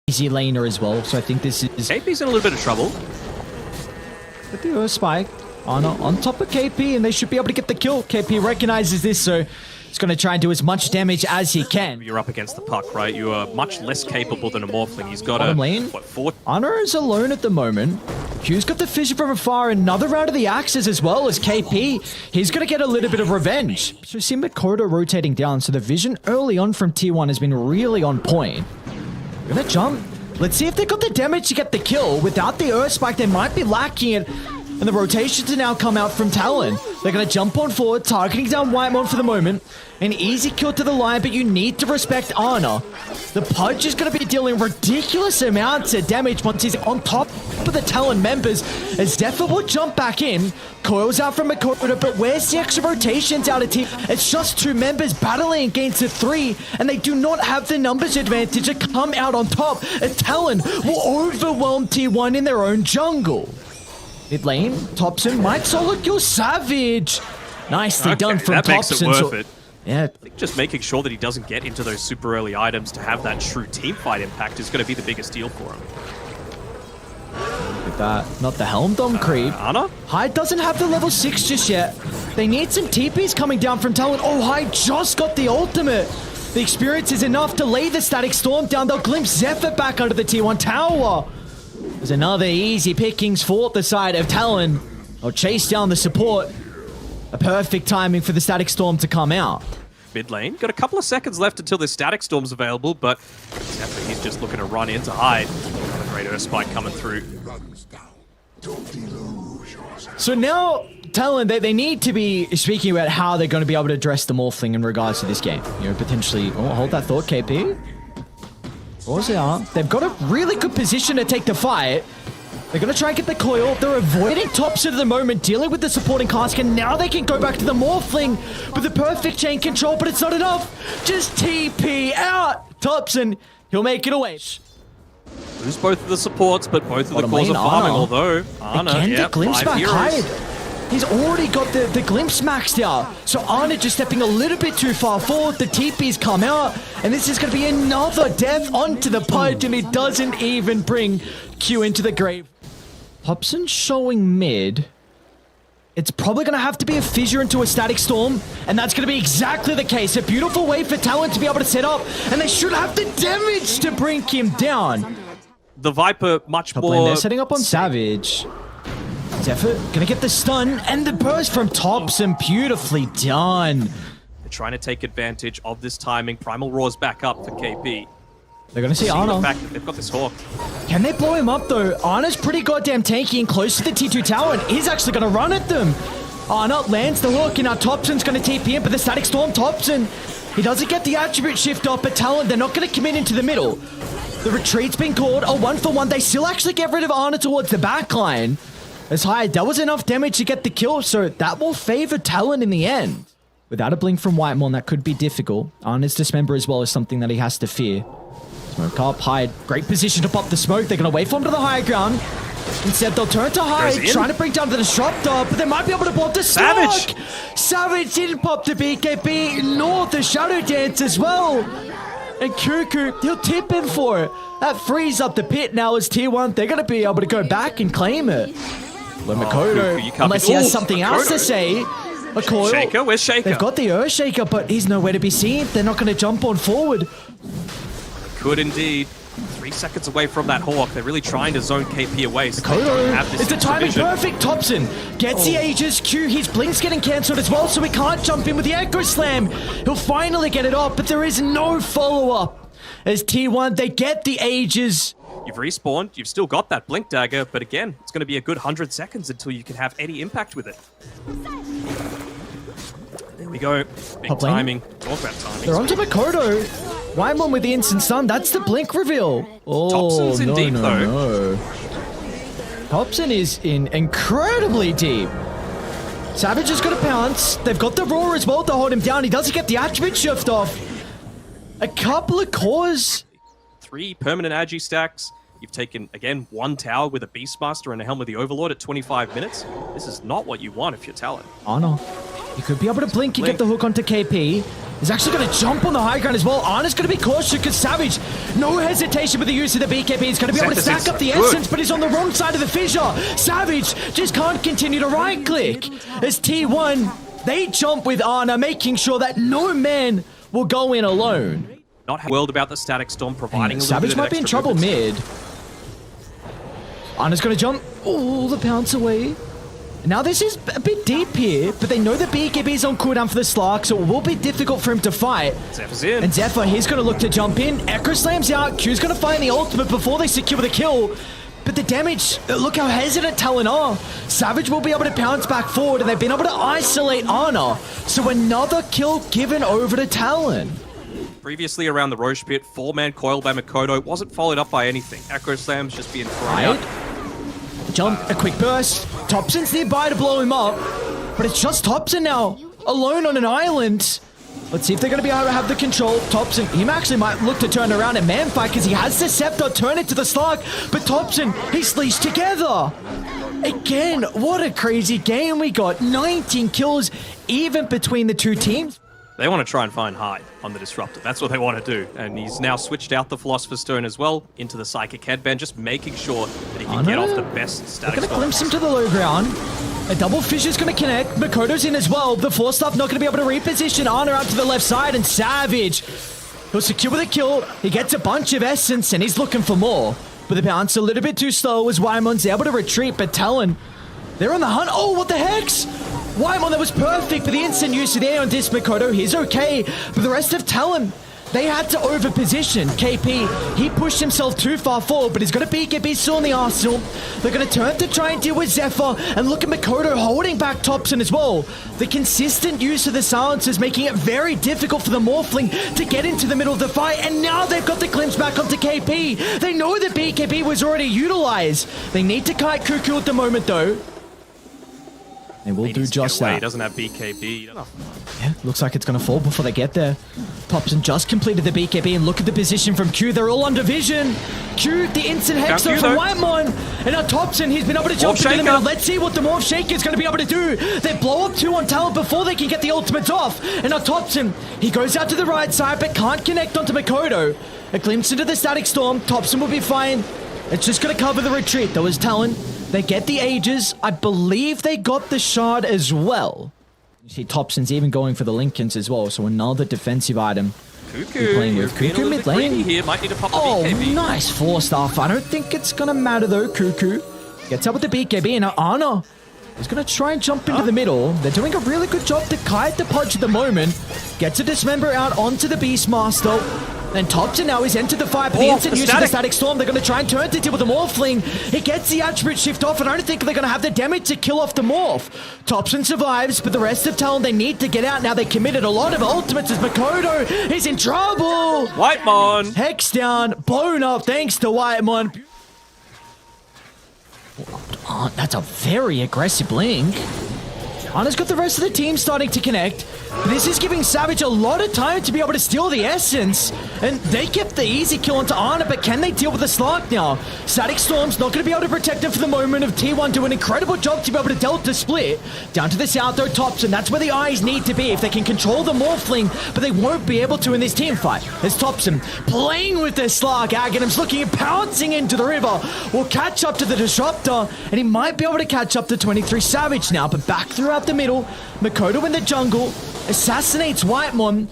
easy laner as well, so I think this is... KP's in a little bit of trouble. With the Earth Spike, Ana on top of KP, and they should be able to get the kill. KP recognizes this, so he's going to try and do as much damage as he can. You're up against the puck, right? You are much less capable than a Morphling. He's got Bottom lane. what, 4? Ana is alone at the moment. Q's got the fissure from afar. Another round of the axes as well as KP. He's going to get a little bit of revenge. So see Makoto rotating down, so the vision early on from T1 has been really on point. Gonna jump. Let's see if they got the damage to get the kill. Without the Earth Spike, they might be lacking it. And the rotations are now come out from Talon. They're going to jump on forward, targeting down Whitemon for the moment. An easy kill to the line, but you need to respect Ana. The Pudge is going to be dealing ridiculous amounts of damage once he's on top of the Talon members. As Zephyr will jump back in. Coils out from Makoto, but where's the extra rotations out of team? It's just 2 members battling against the 3, and they do not have the numbers advantage to come out on top. And Talon will overwhelm T1 in their own jungle. Mid lane, Thompson might solo kill Savage. Nicely done from that Thompson. Makes it worth it. Yeah. I think just making sure that he doesn't get into those super early items to have that true team fight impact is going to be the biggest deal for him. With that, not the Helm Dome creep. Ana? Hyde doesn't have the level 6 just yet. They need some TPs coming down from Talon. Oh, Hyde just got the ultimate. The experience is enough to lay the Static Storm down. They'll glimpse Zephyr back under the T1 tower. There's another easy pickings for the side of Talon. They'll chase down the support. A perfect timing for the Static Storm to come out. Mid lane. Got a couple of seconds left until the Static Storm's available, but Zephyr, he's just looking to run in to hide. A great Earth Spike coming through. So now, Talon, they need to be speaking about how they're going to be able to address the Morphling in regards to this game. You know, potentially... Oh, hold that thought, KP. They've got a really good position to take the fight. They're going to try and get the coil. They're avoiding Thompson at the moment, dealing with the supporting cask, and now they can go back to the Morphling with the perfect chain control, but it's not enough. Just TP out. Thompson, he'll make it away. Lose both of the supports, but both of the cores are farming, although Ana, again, yeah, the glimpse 5 back heroes. Hyde. He's already got the glimpse maxed out. So Ana just stepping a little bit too far forward. The TP's come out. And this is going to be another death onto the Pudge. And it doesn't even bring Q into the grave. Hobson showing mid. It's probably going to have to be a fissure into a Static Storm. And that's going to be exactly the case. A beautiful way for Talon to be able to set up. And they should have the damage to bring him down. The Viper much Top more... lane, they're setting up on Savage. Zephyr gonna get the stun and the burst from Thompson. Beautifully done. They're trying to take advantage of this timing. Primal Roar's back up for KP. They're gonna see Ana. The fact that they've got this Hawk. Can they blow him up though? Ana's pretty goddamn tanky and close to the T2 tower, and he's actually gonna run at them. Ana lands the hook, and now Thompson's gonna TP in, but the Static Storm Thompson. He doesn't get the attribute shift off, but Talon, they're not gonna commit into the middle. The retreat's been called, a 1-for-1. They still actually get rid of Ana towards the back line. As high, that was enough damage to get the kill, so that will favor Talon in the end. Without a blink from Whitemon, that could be difficult. Ana's Dismember as well is something that he has to fear. Smoke up, Hyde. Great position to pop the smoke. They're going to wait for him to the high ground. Instead, they'll turn to Hyde, trying to bring down the Disruptor, but they might be able to block the Savage. Savage didn't pop the BKB, nor the Shadow Dance as well. And KUKU, he'll tip in for it. That frees up the pit now as T1. They're going to be able to go back and claim it. But Makoto, unless he has something else to say, a coil. Shaker, where's Shaker? They've got the Earth Shaker, but he's nowhere to be seen. They're not going to jump on forward. Could indeed. 3 seconds away from that Hawk. They're really trying to zone KP away. So Makoto, is the timing perfect? Thompson gets the Aegis. Q, his blink's getting cancelled as well, so he can't jump in with the Echo Slam. He'll finally get it off, but there is no follow-up. As T1, they get the Aegis. You've respawned, you've still got that Blink Dagger, but again, it's going to be a good 100 seconds until you can have any impact with it. There we go. Big timing. Talk about timing. They're onto Makoto. Whitemon with the instant stun. That's the blink reveal. Oh, Thompson's in deep, though. No. Thompson is in incredibly deep. Savage has got a pounce. They've got the roar as well to hold him down. He doesn't get the attribute shift off. A couple of cores. 3 permanent Agi stacks. You've taken, again, 1 tower with a Beastmaster and a Helm of the Overlord at 25 minutes. This is not what you want if you're Talon. Oh no. You could be able to blink and get the hook onto KP. He's actually going to jump on the high ground as well. Ana's going to be cautious because Savage, no hesitation with the use of the BKB. He's going to be able to stack up the essence, but he's on the wrong side of the fissure. Savage just can't continue to right-click. As T1, they jump with Ana, making sure that no man will go in alone. Not world about the Static Storm providing a little Savage bit of might be in extra trouble movement. mid. Ana's going to jump. Oh, the pounce away. Now this is a bit deep here, but they know the BKB is on cooldown for the Slark, so it will be difficult for him to fight. Zephyr's in. And Zephyr, he's going to look to jump in. Echo slams out. Q's going to find the ultimate before they secure the kill. But the damage, look how hesitant Talon are. Savage will be able to pounce back forward, and they've been able to isolate Ana. So another kill given over to Talon. Previously around the Roche pit, 4-man coil by Makoto wasn't followed up by anything. Echo slams just being thrown out. Jump, a quick burst. Thompson's nearby to blow him up, but it's just Thompson now, alone on an island. Let's see if they're going to be able to have the control. Thompson, he actually might look to turn around and man fight because he has the scepter, turn it to the Slark, but Thompson, he's leashed together. Again, what a crazy game we got. 19 kills even between the two teams. They want to try and find Hyde on the Disruptor. That's what they want to do. And he's now switched out the Philosopher's Stone as well into the Psychic Headband, just making sure that he can get off the best Static They're going to Storm. glimpse him to the low ground. A double fissure's going to connect. Makoto's in as well. The Force Staff not going to be able to reposition Ana out to the left side. And Savage, he'll secure the kill. He gets a bunch of essence and he's looking for more. But the bounce a little bit too slow as Wymon's able to retreat. But Talon, they're on the hunt. Oh, what the hex? Wymon, that was perfect for the instant use of the Aeon Disc. Makoto, he's okay. But the rest of Talon, they had to over-position. KP, he pushed himself too far forward, but he's got a BKB still in the arsenal. They're going to turn to try and deal with Zephyr, and look at Makoto holding back Thompson as well. The consistent use of the silencers making it very difficult for the Morphling to get into the middle of the fight, and now they've got the glimpse back onto KP. They know that BKB was already utilized. They need to kite KUKU at the moment, though. They will do just that. He doesn't have BKB. Yeah, looks like it's going to fall before they get there. Thompson just completed the BKB, and look at the position from Q. They're all on division. Q, the instant hex from Whitemon. And now Thompson, he's been able to jump into the middle. Let's see what the Morph Shaker is going to be able to do. They blow up 2 on Talon before they can get the ultimates off. And now Thompson, he goes out to the right side, but can't connect onto Makoto. A glimpse into the Static Storm. Thompson will be fine. It's just going to cover the retreat, though, as Talon. They get the Aegis. I believe they got the Shard as well. You see Thompson's even going for the Lincolns as well, so another defensive item. KUKU, playing with KUKU mid lane. Here. Might need to pop the Oh, BKB. nice Force Staff. I don't think it's going to matter though. KUKU gets up with the BKB, and now Ana is going to try and jump into the middle. They're doing a really good job to kite the Pudge at the moment. Gets a Dismember out onto the Beastmaster. And Thompson now is entered the fight, but the instant use of the Static Storm, they're going to try and turn to deal with the Morphling. It gets the attribute shift off, and I don't think they're going to have the damage to kill off the Morph. Thompson survives, but the rest of Talon, they need to get out now. They committed a lot of ultimates as Makoto is in trouble. Whitemon. Hex down, blown up thanks to Whitemon. Oh, that's a very aggressive blink. Ana's got the rest of the team starting to connect. This is giving Savage a lot of time to be able to steal the essence. And they kept the easy kill onto Ana, but can they deal with the Slark now? Static Storm's not going to be able to protect him for the moment of T1 do an incredible job to be able to delta split. Down to the south though, Thompson, that's where the eyes need to be if they can control the Morphling, but they won't be able to in this team fight. As Thompson playing with the Slark, Aghanim's looking and pouncing into the river. Will catch up to the Disruptor, and he might be able to catch up to 23 Savage now, but back throughout the middle, Makoto in the jungle, assassinates Whitemon.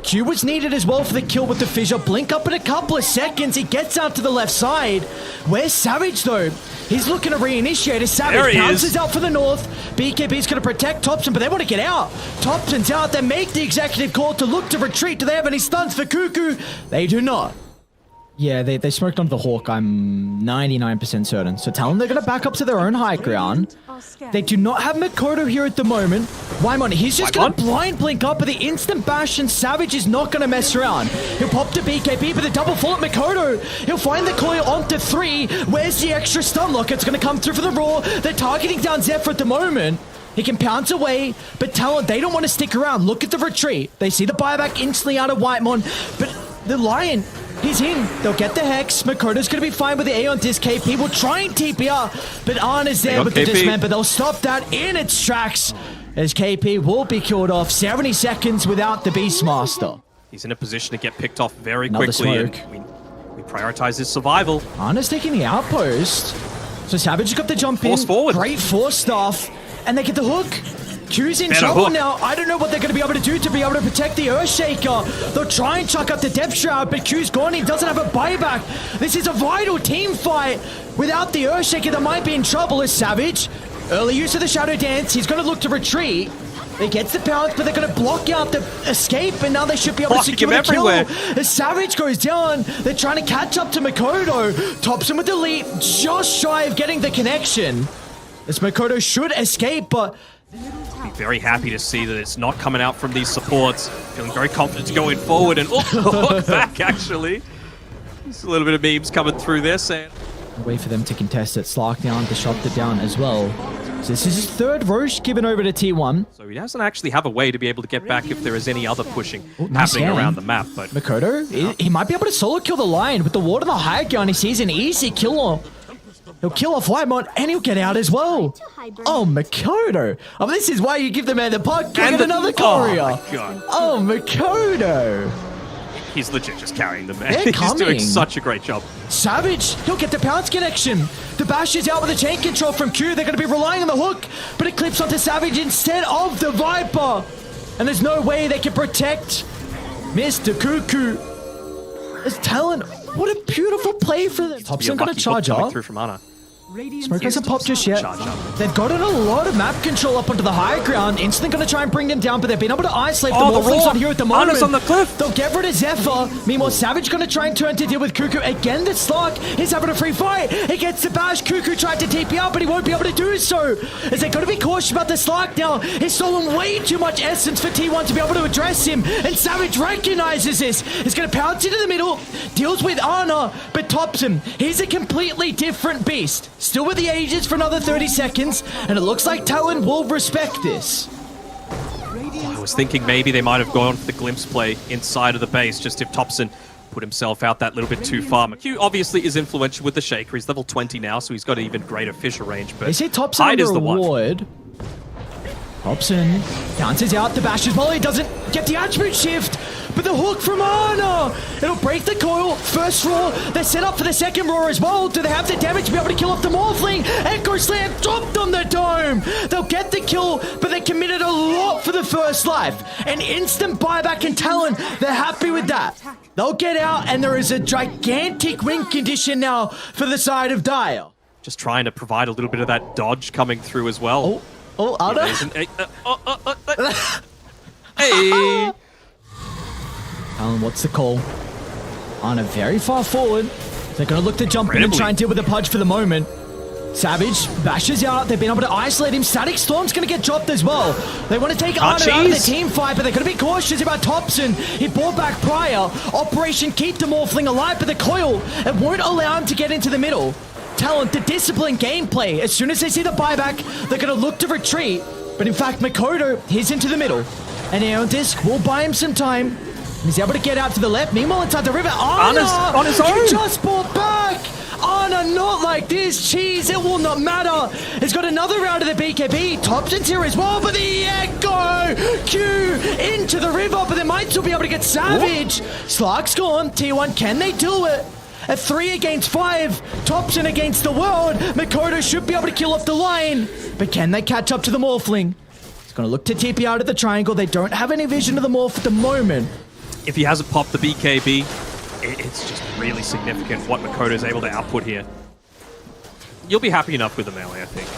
Q was needed as well for the kill with the fissure. Blink up in a couple of seconds. He gets out to the left side. Where's Savage though? He's looking to reinitiate as Savage bounces out for the north. BKB's going to protect Thompson, but they want to get out. Thompson's out. They make the executive call to look to retreat. Do they have any stuns for KUKU? They do not. Yeah, they smoked onto the Hawk, I'm 99% certain. So Talon, they're going to back up to their own high ground. They do not have Makoto here at the moment. Wymon, he's just going to blind blink up with the instant bash, and Savage is not going to mess around. He'll pop to BKB, but the double fall at Makoto. He'll find the coil onto 3. Where's the extra stun lock? It's going to come through for the Raw. They're targeting down Zephyr at the moment. He can pounce away, but Talon, they don't want to stick around. Look at the retreat. They see the buyback instantly out of Whitemon, but the Lion, he's in. They'll get the Hex. Makoto's going to be fine with the Aeon Disc. KP will try and TPR, but Ana's there with the Dismember. They'll stop that in its tracks. as KP will be killed off 70 seconds without the Beastmaster. He's in a position to get picked off very Another quickly. smoke. And we prioritize his survival. Ana's taking the outpost. So Savage has got the jump Force in. forward. Great force stuff. And they get the hook. Q's in Better trouble hook. now. I don't know what they're going to be able to do to be able to protect the Earthshaker. They'll try and chuck up the Depth Shroud, but Q's gone. He doesn't have a buyback. This is a vital team fight. Without the Earthshaker, they might be in trouble as Savage. Early use of the Shadow Dance. He's going to look to retreat. He gets the pounce, but they're going to block out the escape, and now they should be able to secure the kill. As Savage goes down, they're trying to catch up to Makoto. Thompson with the leap, just shy of getting the connection. As Makoto should escape, but... Be very happy to see that it's not coming out from these supports. Feeling very confident going forward, and look back, actually. There's a little bit of memes coming through this, and... Wait for them to contest it. Slark down, Disruptor down as well. So this is his third Roche given over to T1. So he doesn't actually have a way to be able to get back if there is any other pushing nice happening hand. around the map. But Makoto, he might be able to solo kill the Lion. With the ward on the high ground, he sees an easy kill. He'll kill off Whitemon, and he'll get out as well. Oh, Makoto. Oh, this is why you give the man the puck. Get another courier. Oh, my God. Oh, Makoto. He's legit just carrying the man. They're He's coming. doing such a great job. Savage, he'll get the pounce connection. The bash is out with the chain control from Q. They're going to be relying on the hook, but it clips onto Savage instead of the Viper. And there's no way they can protect Mr. KUKU. As Talon, what a beautiful play for them. Thompson going to charge up. Through from Ana. Smoke hasn't popped just yet. Charge up. They've gotten a lot of map control up onto the high ground. Instantly going to try and bring them down, but they've been able to isolate the Morphlings on here at the moment. Ana's on the cliff. They'll get rid of Zephyr. Meanwhile, Savage going to try and turn to deal with KUKU. Again, the Slark is having a free fight. He gets the bash. KUKU tried to TP out, but he won't be able to do so. As they're going to be cautious about the Slark now. He's stolen way too much essence for T1 to be able to address him. And Savage recognizes this. He's going to pounce into the middle. Deals with Ana, but tops him. He's a completely different beast. Still with the Aegis for another 30 seconds. And it looks like Talon will respect this. I was thinking maybe they might have gone for the glimpse play inside of the base, just if Thompson put himself out that little bit too far. Q obviously is influential with the Shaker. He's level 20 now, so he's got even greater fissure range. But They see Thompson Hyde under is the one. ward. Thompson bounces out the bash as well. He doesn't get the attribute shift, but the hook from Ana, it'll break the coil. First roar, they're set up for the second roar as well. Do they have the damage to be able to kill off the Morphling? Echo Slam dropped on the dome. They'll get the kill, but they committed a lot for the first life. An instant buyback in Talon. They're happy with that. They'll get out, and there is a gigantic win condition now for the side of Dire. Just trying to provide a little bit of that dodge coming through as well. Oh, Ana. Hey! Talon, what's the call? Ana very far forward. They're going to look to jump in and try and deal with the Pudge for the moment. Savage bashes out. They've been able to isolate him. Static Storm's going to get dropped as well. They want to take Ana out of the team fight, but they're going to be cautious about Thompson. He brought back prior. Operation keep the Morphling alive, but the coil, it won't allow him to get into the middle. Talent, the disciplined gameplay. As soon as they see the buyback, they're going to look to retreat. But in fact, Makoto, he's into the middle. And Aeon Disc will buy him some time. He's able to get out to the left. Meanwhile, inside the river, Ana on his own. He just brought back. Ana, not like this. Cheese, it will not matter. He's got another round of the BKB. Thompson's here as well, but the Echo Q into the river, but they might still be able to get Savage. Slark's gone. T1, can they do it? At 3 against 5, Thompson against the world. Makoto should be able to kill off the line, but can they catch up to the Morphling? He's going to look to TP out of the triangle. They don't have any vision of the Morph at the moment. If he hasn't popped the BKB, it's just really significant what Makoto is able to output here. You'll be happy enough with the melee, I think.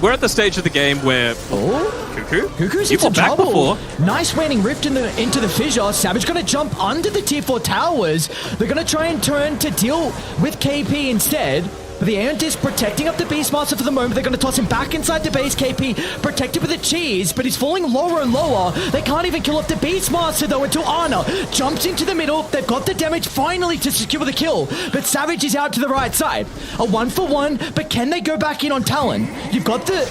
We're at the stage of the game where... KUKU's you into back trouble. before. Nice waning rift into the fissure. Savage going to jump under the tier 4 towers. They're going to try and turn to deal with KP instead. But the Aeon Disc protecting up the Beastmaster for the moment. They're going to toss him back inside the base. KP protected with the cheese, but he's falling lower and lower. They can't even kill off the Beastmaster though until Ana jumps into the middle. They've got the damage finally to secure the kill, but Savage is out to the right side. A 1-for-1, but can they go back in on Talon? You've got the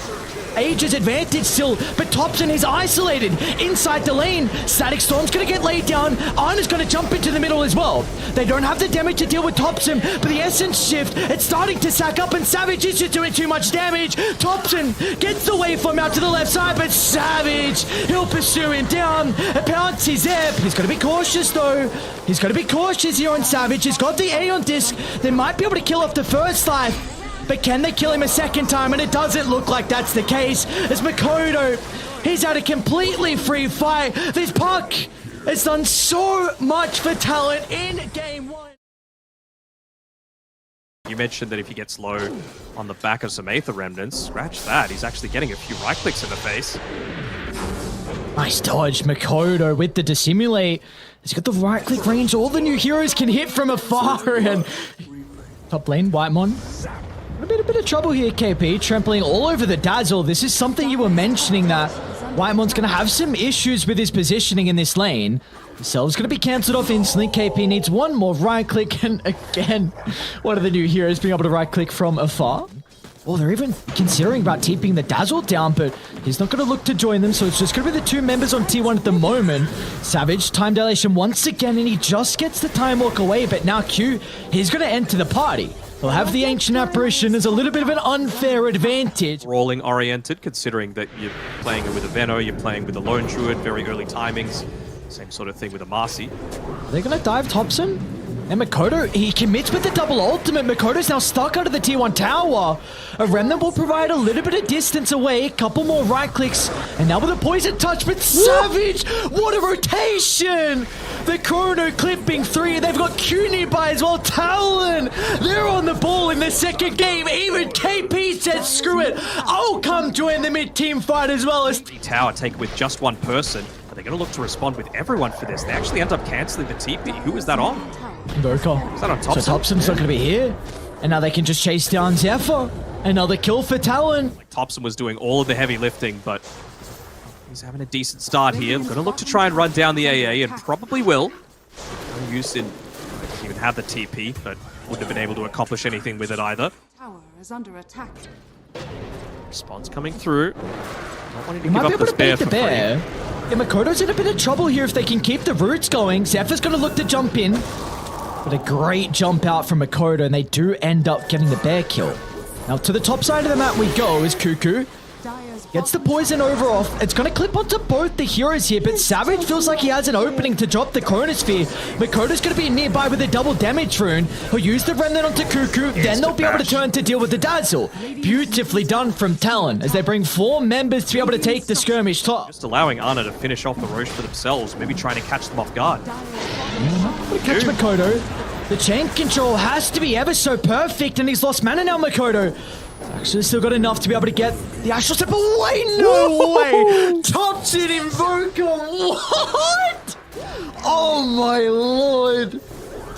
Age's advantage still, but Thompson is isolated inside the lane. Static Storm's gonna get laid down. Arna's gonna jump into the middle as well. They don't have the damage to deal with Thompson, but the Essence shift, it's starting to sack up, and Savage is just doing too much damage. Thompson gets the waveform out to the left side, but Savage, he'll pursue him down. Pounce his Zep. He's gonna be cautious though. He's gonna be cautious here on Savage. He's got the A on disc. They might be able to kill off the first life. But can they kill him a second time? And it doesn't look like that's the case. As Makoto, he's had a completely free fight. This puck has done so much for Talon in game 1. You mentioned that if he gets low on the back of some Aether Remnants, scratch that. He's actually getting a few right clicks in the face. Nice dodge, Makoto with the dissimulate. He's got the right click range. All the new heroes can hit from afar. And top lane, Whitemon. A bit of trouble here, KP. Trampling all over the Dazzle. This is something you were mentioning, that Whitemon's going to have some issues with his positioning in this lane. Himself's going to be cancelled off instantly. KP needs one more right click. And again, one of the new heroes being able to right click from afar. Well, they're even considering about TPing the Dazzle down, but he's not going to look to join them, so it's just going to be the two members on T1 at the moment. Savage, time dilation once again, and he just gets the time walk away, but now Q, he's going to enter the party. He'll have the Ancient Apparition as a little bit of an unfair advantage. Brawling oriented, considering that you're playing with a Veno, you're playing with a Lone Druid, very early timings. Same sort of thing with a Marcy. Are they going to dive Thompson? And Makoto, he commits with the double ultimate. Makoto's now stuck under the T1 tower. A Remnant will provide a little bit of distance away. A couple more right clicks. And now with a poison touch, but Savage! What a rotation! The Chrono clipping 3. They've got Q nearby as well. Talon! They're on the ball in the second game. Even KP said, screw it. I'll come join the mid-team fight as well as... Tower take with just one person. They're going to look to respond with everyone for this. They actually end up cancelling the TP. Who is that on? Invoker. Is that on Thompson? So Thompson's not going to be here. And now they can just chase down Zephyr. Another kill for Talon. Thompson was doing all of the heavy lifting, but he's having a decent start here. Going to look to try and run down the AA, and probably will. No use in... Didn't even have the TP, but wouldn't have been able to accomplish anything with it either. Tower is under attack. Response coming through. Not wanting to Might give be up able this to bear beat the for bear. free. Yeah, Makoto's in a bit of trouble here if they can keep the roots going. Zephyr's going to look to jump in. But a great jump out from Makoto, and they do end up getting the bear kill. Now to the top side of the map we go is KUKU. Gets the poison over off. It's going to clip onto both the heroes here, but Savage feels like he has an opening to drop the Chronosphere. Makoto's going to be nearby with a double damage rune. He'll use the Remnant onto KUKU, then they'll be able to turn to deal with the Dazzle. Beautifully done from Talon as they bring 4 members to be able to take the skirmish top. Just allowing Ana to finish off the Roche for themselves, maybe trying to catch them off guard. Catch Makoto. The chain control has to be ever so perfect, and he's lost mana now, Makoto. Actually still got enough to be able to get the Astral Step away. No way! Thompson Invoker. What? Oh my lord.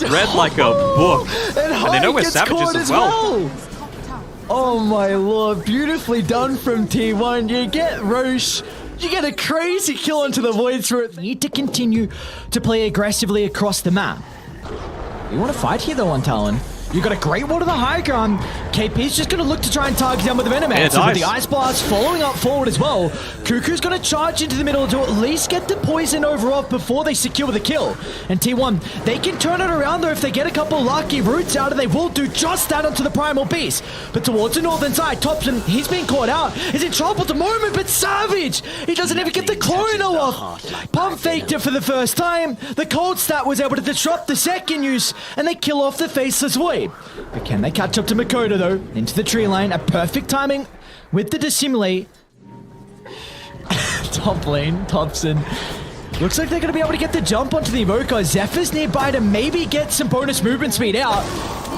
Read like a book. And they know where Savage is as well. Oh my lord. Beautifully done from T1. You get Roche. You get a crazy kill onto the Void Throat. You need to continue to play aggressively across the map. You want to fight here though on Talon. You got a great wall to the high ground. KP's just going to look to try and target down with the Venomancer. Yeah, with the Ice Blast following up forward as well. KUKU's going to charge into the middle to at least get the poison over off before they secure the kill. And T1, they can turn it around though if they get a couple lucky roots out, and they will do just that onto the Primal Beast. But towards the northern side, Thompson, he's being caught out. He's in trouble at the moment, but Savage, he doesn't even get the Chrono off. Pump faked it for the first time. The Cold Stat was able to disrupt the second use, and they kill off the Faceless Void. But can they catch up to Makoto though? Into the tree line, a perfect timing with the Dissimulate. Top lane, Thompson. Looks like they're going to be able to get the jump onto the Evoker. Zephyr's nearby to maybe get some bonus movement speed out.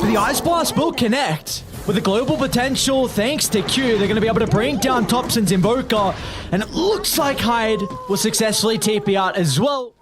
But the Ice Blast will connect. With the global potential, thanks to Q, they're going to be able to bring down Thompson's Invoker. And it looks like Hyde will successfully TP out as well.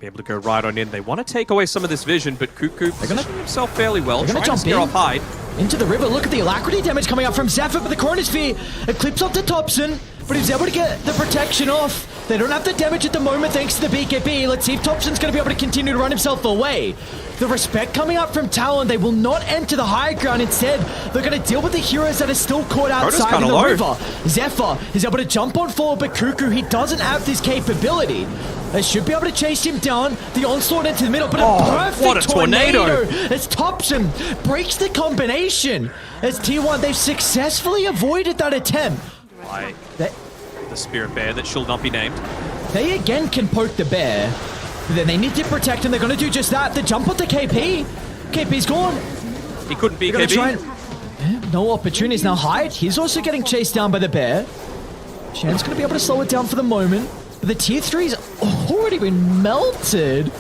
Be able to go right on in. They want to take away some of this vision, but KUKU positioning himself fairly well, trying to scare off Hyde. Into the river. Look at the Alacrity damage coming up from Zephyr, but the Chronosphere, it clips off to Thompson. but he was able to get the protection off. They don't have the damage at the moment thanks to the BKB. Let's see if Thompson's going to be able to continue to run himself away. The respect coming up from Talon, they will not enter the high ground. Instead, they're going to deal with the heroes that are still caught outside in the river. Zephyr is able to jump on forward, but KUKU, he doesn't have this capability. They should be able to chase him down. The onslaught into the middle, but a perfect what a tornado. As Thompson breaks the combination. As T1, they've successfully avoided that attempt. By the Spirit Bear that shall not be named. They again can poke the bear, but then they need to protect him. They're going to do just that. The jump onto KP. KP's gone. He couldn't be KP. No opportunities. Now Hyde, he's also getting chased down by the bear. Shan's going to be able to slow it down for the moment, but the tier 3's already been melted.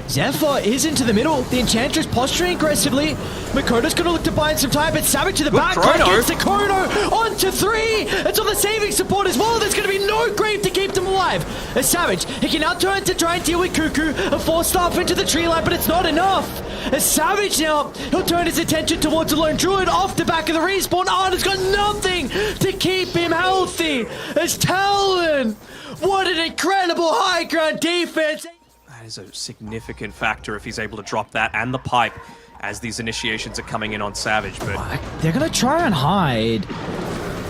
Zephyr is into the middle. The Enchantress posturing aggressively. Makoto's going to look to buy in some time, but Savage to the back. Gets the Chrono onto 3. It's on the saving support as well. There's going to be no grave to keep them alive. As Savage, he can now turn to try and deal with KUKU. A 4-star into the tree line, but it's not enough. As Savage now, he'll turn his attention towards the Lone Druid off the back of the respawn. Arna's got nothing to keep him healthy. As Talon, what an incredible high ground defense. That is a significant factor if he's able to drop that and the pipe as these initiations are coming in on Savage, but they're gonna try and hide.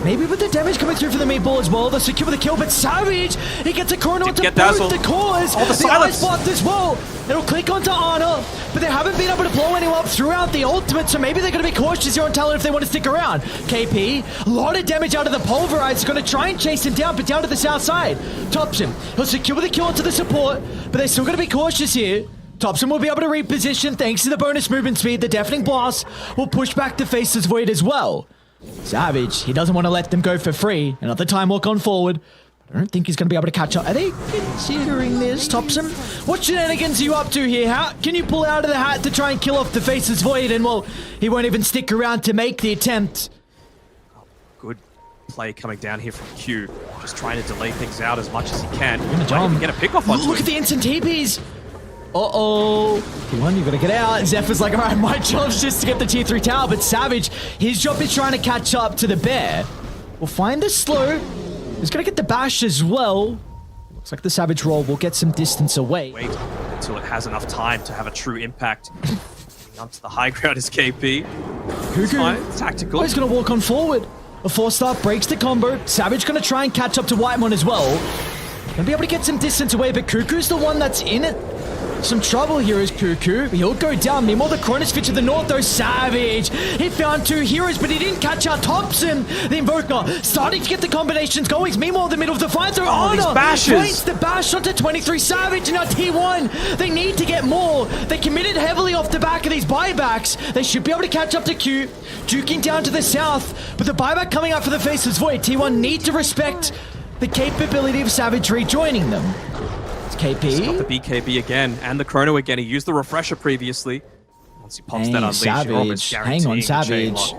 Maybe with the damage coming through for the meatball as well, they'll secure the kill, but Savage, he gets a corner onto both the cores. The ice blocked as well. It'll click onto Arna, but they haven't been able to blow anyone up throughout the ultimate, so maybe they're going to be cautious here on Talon if they want to stick around. KP, a lot of damage out of the Pulverize, is going to try and chase him down, but down to the south side. Thompson, he'll secure the kill onto the support, but they're still going to be cautious here. Thompson will be able to reposition thanks to the bonus movement speed. The Deafening Blast will push back the Faceless Void as well. Savage, he doesn't want to let them go for free. Another time walk on forward. I don't think he's going to be able to catch up. Are they considering this, Thompson? What shenanigans are you up to here? How can you pull out of the hat to try and kill off the Faceless Void? And, well, he won't even stick around to make the attempt. Good play coming down here from Q. Just trying to delay things out as much as he can. Get a pick off on Look at the instant TPs. Uh-oh. T1, you gotta get out. Zephyr's like, alright, my job's just to get the tier 3 tower, but Savage, his job is trying to catch up to the bear. We'll find the slow. He's gonna get the bash as well. Looks like the Savage roll will get some distance away. Wait until it has enough time to have a true impact. Onto the high ground is KP. KUKU. Tactical. Oh, he's gonna walk on forward. A 4-star breaks the combo. Savage gonna try and catch up to Whitemon as well. Gonna be able to get some distance away, but KUKU's the one that's in it. Some trouble here is KUKU. He'll go down. Meanwhile, the Chronosphere to the north, though. Savage. He found 2 heroes, but he didn't catch out Thompson. The Invoker starting to get the combinations going. Meanwhile, in the middle of the fight, through Arna points the bash onto 23 Savage. And now T1, they need to get more. They committed heavily off the back of these buybacks. They should be able to catch up to Q. Juking down to the south, but the buyback coming out for the Faceless Void. T1 need to respect the capability of Savage rejoining them. KP. He's got the BKB again, and the Chrono again. He used the refresher previously. Once he pops that Unleash, Savage. Hang on, Savage.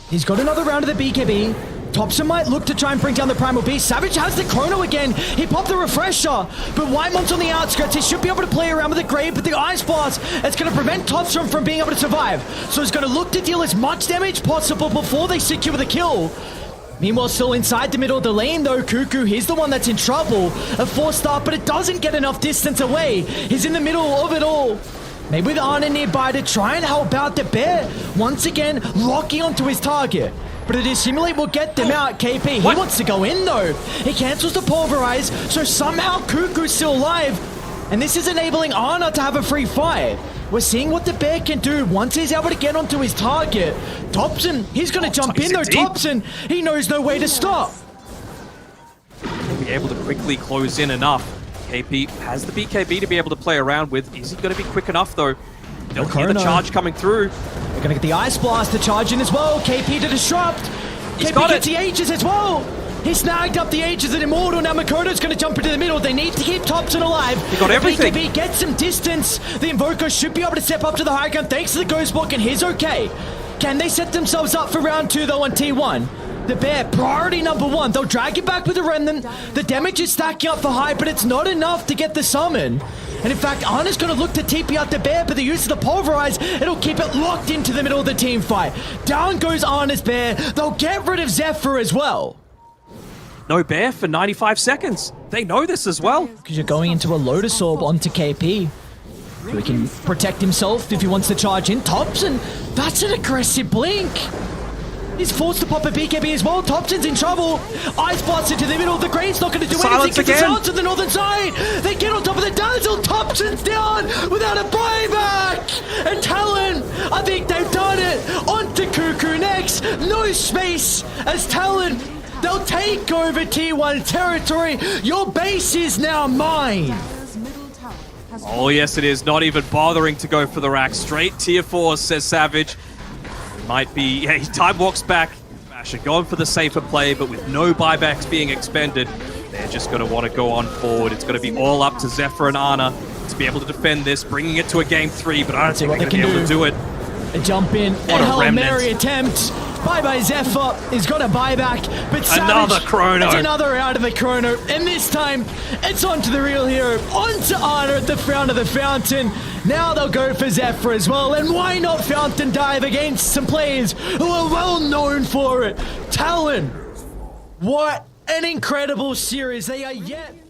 He's got another round of the BKB. Thompson might look to try and bring down the Primal Beast. Savage has the Chrono again. He popped the refresher, but Whitemon's on the outskirts. He should be able to play around with the Grave, but the Ice Blast is going to prevent Thompson from being able to survive. So he's going to look to deal as much damage possible before they secure the kill. Meanwhile, still inside the middle of the lane, though, KUKU, he's the one that's in trouble. A 4-star, but it doesn't get enough distance away. He's in the middle of it all. Maybe with Arna nearby to try and help out the bear. Once again, locking onto his target. But a Dissimulate will get them out. KP, he wants to go in, though. He cancels the Pulverize, so somehow KUKU's still alive. And this is enabling Arna to have a free fight. We're seeing what the bear can do once he's able to get onto his target. Thompson, he's going to jump in though. Thompson, he knows no way to stop. He'll be able to quickly close in enough. KP has the BKB to be able to play around with. Is he going to be quick enough though? They'll hear the charge coming through. They're going to get the Ice Blast to charge in as well. KP to disrupt. KP gets the Aegis as well. He snagged up the Aegis and Immortal. Now Makoto's going to jump into the middle. They need to keep Thompson alive. He got everything. BKB gets some distance. The Invoker should be able to step up to the high ground thanks to the Ghost Block, and he's okay. Can they set themselves up for round 2 though on T1? The bear, priority number 1. They'll drag it back with the Remnant. The damage is stacking up for high, but it's not enough to get the summon. And in fact, Arna's going to look to TP out the bear, but the use of the Pulverize, it'll keep it locked into the middle of the team fight. Down goes Arna's bear. They'll get rid of Zephyr as well. no bear for 95 seconds. They know this as well. Because you're going into a Lotus Orb onto KP. He can protect himself if he wants to charge in. Thompson, that's an aggressive blink. He's forced to pop a BKB as well. Thompson's in trouble. Ice Blast into the middle. The Grade's not going to do Silence anything. It's again. silence to the northern side. They get on top of the Dazzle. Thompson's down without a buyback. And Talon, I think they've done it. Onto KUKU next. No space as Talon. They'll take over T1 territory. Your base is now mine. Oh, yes, it is. Not even bothering to go for the rack. Straight tier 4, says Savage. Might be... Yeah, he time walks back. Basher going for the safer play, but with no buybacks being expended, they're just going to want to go on forward. It's going to be all up to Zephyr and Ana to be able to defend this, bringing it to a game 3, but I don't think they're going to be able to do it. A jump in, What a a Hail remnant. Mary attempt. Bye-bye Zephyr. He's got a buyback, but Savage, Another chrono. It's another out of the chrono, and this time it's onto the real hero, onto Ana at the front of the fountain. Now they'll go for Zephyr as well, and why not Fountain Dive against some players who are well known for it? Talon, what an incredible series. They are yet...